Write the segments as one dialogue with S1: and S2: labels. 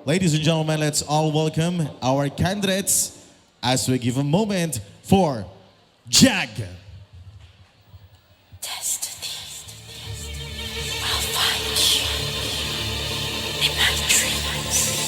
S1: Ladies and gentlemen, let's all welcome our candidates as we give a moment for Jag.
S2: Destiny, I'll find you in my dreams.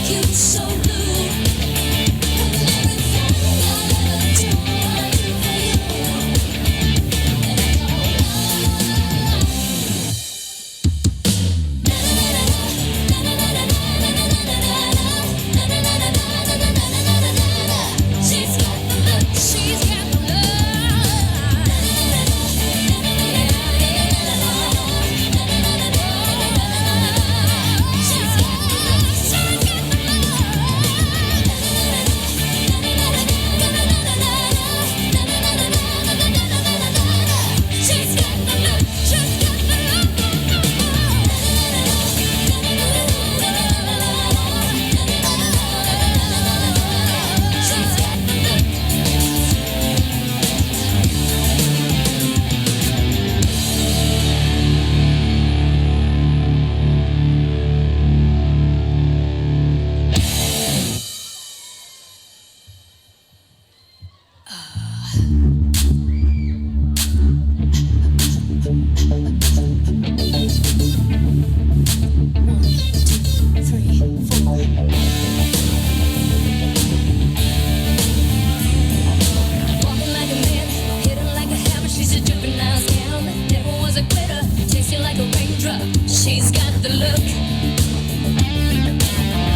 S2: cute, so blue. When everything I ever do, I do for you. And I go she's got the look, she's got the love. She's got the look, she's got the love. She's got the look, she's got the love. She's got the look. Three, four. Walking like a man, hitting like a hammer. She's a juvenile scam. Never was a quitter, tasting like a raindrop. She's got the look.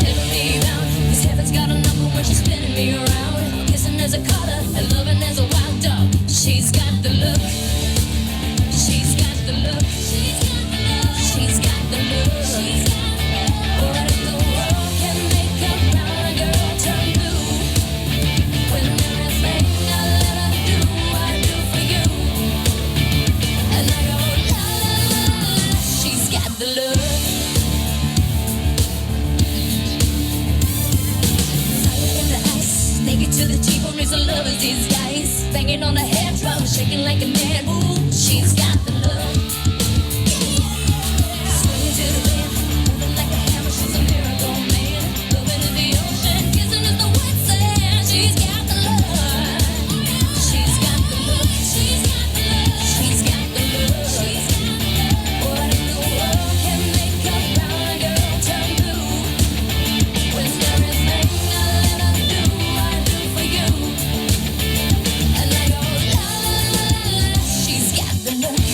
S2: Letting me down, 'cause heaven's got a number when she's spinning me around. Kissing as a color and loving as a wild dog. She's got the look. She's got the look. She's got the look. She's got the look. She's got the look. What if the world can make a brown girl turn blue? When everything I let her do, I do for you. And I go la la la la. She's got the look. Fire in the ice, naked to the T-bone is a lover's disguise. Banging on the head drum, shaking like a man. Ooh, she's got the look. Swinging to the band, moving like a hammer. She's a miracle man. Loving in the ocean, kissing in the wet sand. She's got the look. She's got the look. She's got the look. She's got the look. She's got the look. What in the world can make a brown girl turn blue? When everything I let her do, I do for you. And I go la la la la. She's got the look.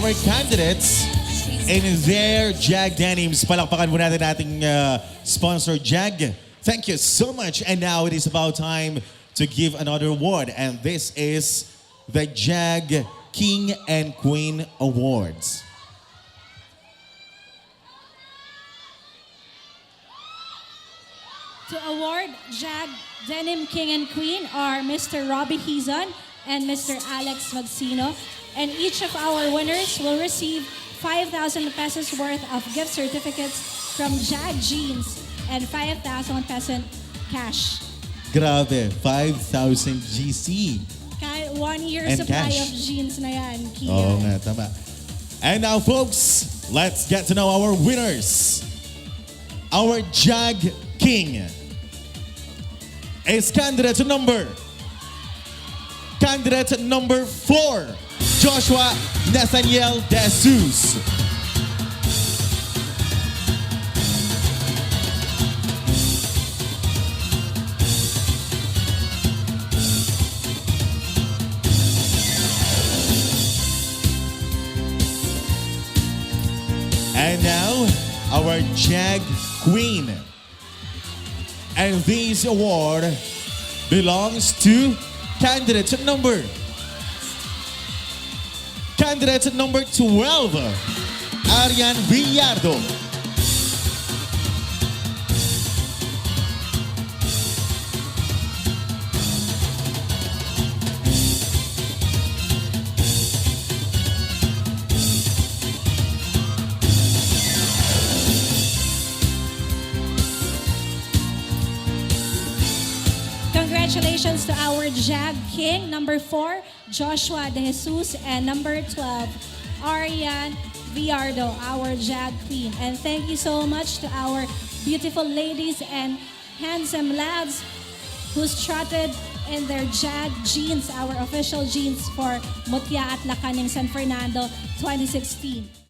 S1: our candidates in their Jag denims. Palakpakan muna natin ating sponsor, Jag. Thank you so much. And now it is about time to give another award. And this is the Jag King and Queen Awards.
S3: To award Jag Denim King and Queen are Mr. Robbie Hizon and Mr. Alex Magsino. And each of our winners will receive 5,000 pesos worth of gift certificates from Jag Jeans and 5,000 pesos cash.
S1: Grabe, 5,000 GC.
S3: Kahit 1 year
S1: And
S3: supply
S1: cash.
S3: of jeans na yan, Kia.
S1: Oo nga, tama. And now folks, let's get to know our winners. Our Jag King is candidate number 4, Joshua Nathaniel De Jesus. And now, our Jag Queen. And this award belongs to candidate number 12, Arian Villardo.
S3: Congratulations to our Jag King, number 4, Joshua De Jesus, and number 12, Arian Villardo, our Jag Queen. And thank you so much to our beautiful ladies and handsome lads who strutted in their Jag jeans, our official jeans for Mutya at Lakaning San Fernando 2016.